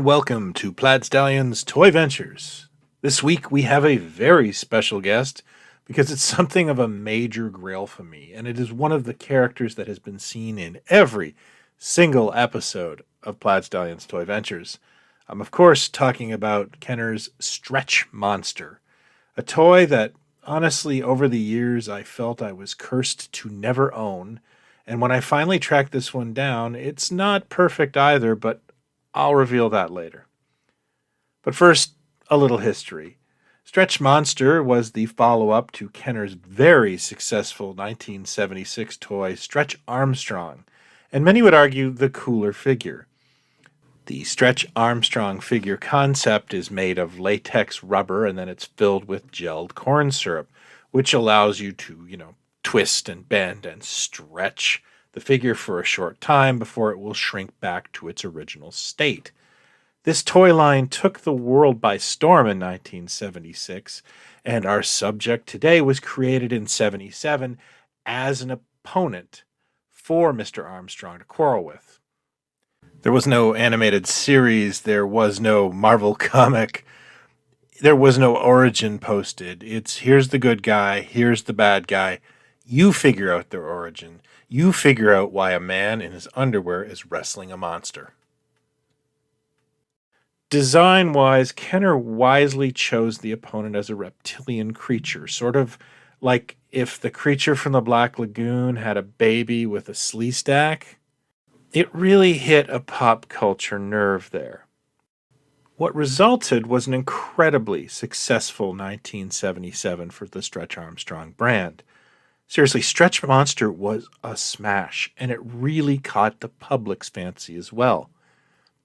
welcome to Plaid Stallion's Toy Ventures. This week we have a very special guest because it's something of a major grail for me, and it is one of the characters that has been seen in every single episode of Plaid Stallion's Toy Ventures. I'm, of course, talking about Kenner's Stretch Monster, a toy that, honestly, over the years I felt I was cursed to never own, and when I finally tracked this one down, it's not perfect either, but I'll reveal that later. But first, a little history. Stretch Monster was the follow-up to Kenner's very successful 1976 toy Stretch Armstrong, and many would argue the cooler figure. The Stretch Armstrong figure concept is made of latex rubber and then it's filled with gelled corn syrup, which allows you to, twist and bend and stretch the figure for a short time before it will shrink back to its original state. This toy line took the world by storm in 1976, and our subject today was created in 77 as an opponent for Mr. Armstrong to quarrel with. There was no animated series, there was no Marvel comic, there was no origin posted. It's here's the good guy, here's the bad guy. You figure out their origin. You figure out why a man in his underwear is wrestling a monster. Design-wise, Kenner wisely chose the opponent as a reptilian creature, sort of like if the creature from the Black Lagoon had a baby with a Sleestak. It really hit a pop culture nerve there. What resulted was an incredibly successful 1977 for the Stretch Armstrong brand. Seriously, Stretch Monster was a smash, and it really caught the public's fancy as well.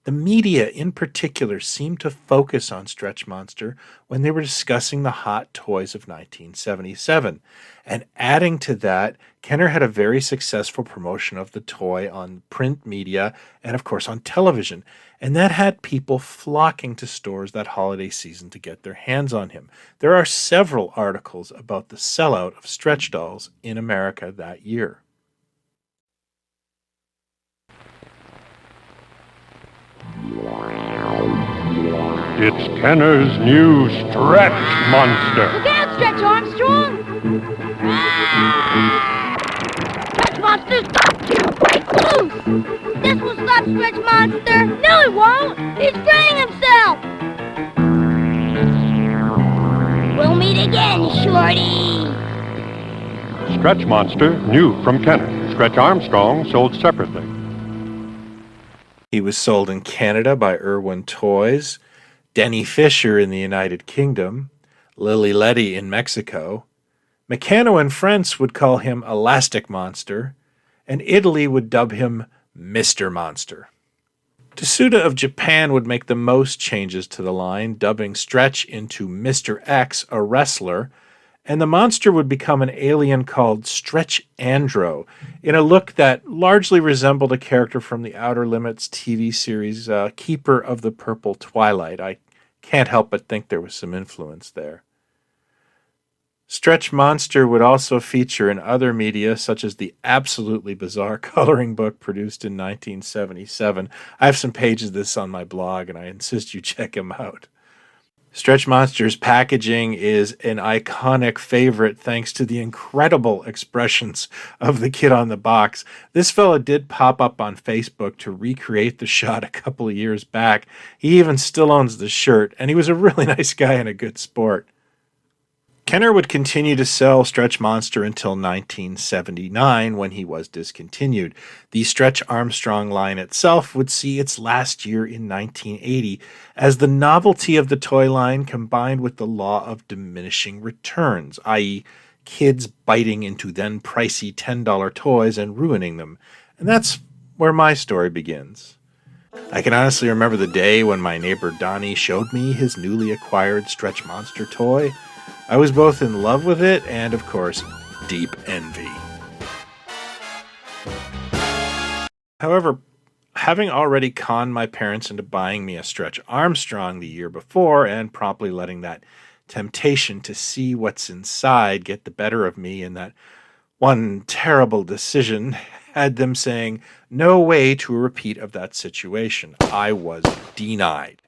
The media in particular seemed to focus on Stretch Monster when they were discussing the hot toys of 1977. And adding to that, Kenner had a very successful promotion of the toy on print media and, of course, on television. And that had people flocking to stores that holiday season to get their hands on him. There are several articles about the sellout of Stretch dolls in America that year. It's Kenner's new Stretch Monster. Look out, Stretch Armstrong! Stretch Monster, stop! Break loose! This will stop Stretch Monster! No, it won't! He's freeing himself! We'll meet again, Shorty! Stretch Monster, new from Kenner. Stretch Armstrong, sold separately. He was sold in Canada by Irwin Toys, Denny Fisher in the United Kingdom, Lily Letty in Mexico. Meccano and France would call him Elastic Monster, and Italy would dub him Mr. Monster. Tsuda of Japan would make the most changes to the line, dubbing Stretch into Mr. X, a wrestler, and the monster would become an alien called Stretch Andro, in a look that largely resembled a character from the Outer Limits TV series Keeper of the Purple Twilight. I can't help but think there was some influence there. Stretch Monster would also feature in other media, such as the absolutely bizarre coloring book produced in 1977. I have some pages of this on my blog, and I insist you check them out. Stretch Monster's packaging is an iconic favorite thanks to the incredible expressions of the kid on the box. This fella did pop up on Facebook to recreate the shot a couple of years back. He even still owns the shirt, and he was a really nice guy and a good sport. Kenner would continue to sell Stretch Monster until 1979 when he was discontinued. The Stretch Armstrong line itself would see its last year in 1980 as the novelty of the toy line combined with the law of diminishing returns, i.e. kids biting into then pricey $10 toys and ruining them. And that's where my story begins. I can honestly remember the day when my neighbor Donnie showed me his newly acquired Stretch Monster toy. I was both in love with it and, of course, deep envy. However, having already conned my parents into buying me a Stretch Armstrong the year before and promptly letting that temptation to see what's inside get the better of me in that One terrible decision had them saying, "No way to a repeat of that situation." I was denied.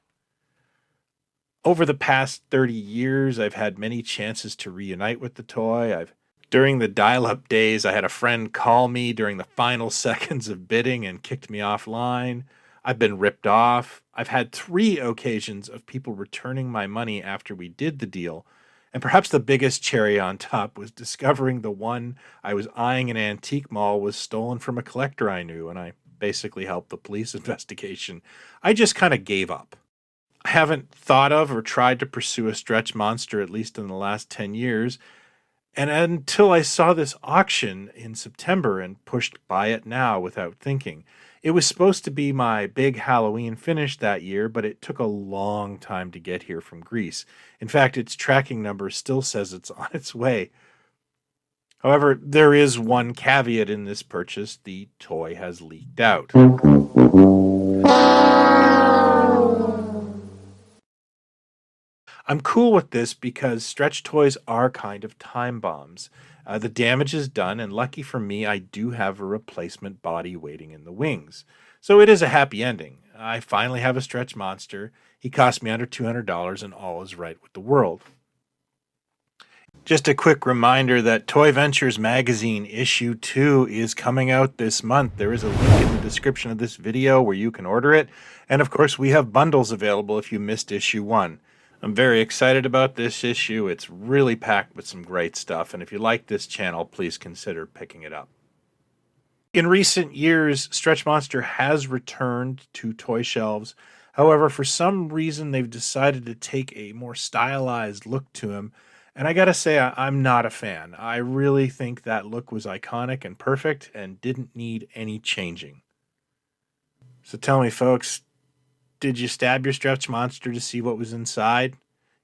Over the past 30 years, I've had many chances to reunite with the toy. During the dial-up days, I had a friend call me during the final seconds of bidding and kicked me offline. I've been ripped off. I've had 3 occasions of people returning my money after we did the deal. And perhaps the biggest cherry on top was discovering the one I was eyeing in an antique mall was stolen from a collector I knew, and I basically helped the police investigation. I just kind of gave up. I haven't thought of or tried to pursue a stretch monster at least in the last 10 years. And until I saw this auction in September and pushed by it now without thinking. It was supposed to be my big Halloween finish that year, but it took a long time to get here from Greece. In fact, its tracking number still says it's on its way. However, there is one caveat in this purchase. The toy has leaked out. I'm cool with this because stretch toys are kind of time bombs. The damage is done, and lucky for me, I do have a replacement body waiting in the wings. So it is a happy ending. I finally have a stretch monster. He cost me under $200, and all is right with the world. Just a quick reminder that Toy Ventures Magazine issue 2 is coming out this month. There is a link in the description of this video where you can order it. And of course, we have bundles available if you missed issue 1. I'm very excited about this issue. It's really packed with some great stuff, and if you like this channel, please consider picking it up. In recent years, Stretch Monster has returned to toy shelves. However, for some reason, they've decided to take a more stylized look to him, and I gotta say, I'm not a fan. I really think that look was iconic and perfect and didn't need any changing. So tell me, folks, did you stab your stretch monster to see what was inside?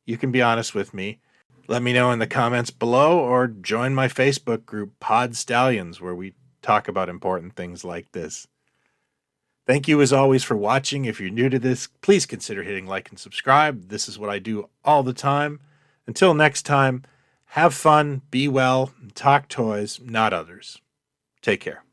You can be honest with me. Let me know in the comments below or join my Facebook group, Pod Stallions, where we talk about important things like this. Thank you as always for watching. If you're new to this, please consider hitting like and subscribe. This is what I do all the time. Until next time, have fun, be well, and talk toys, not others. Take care.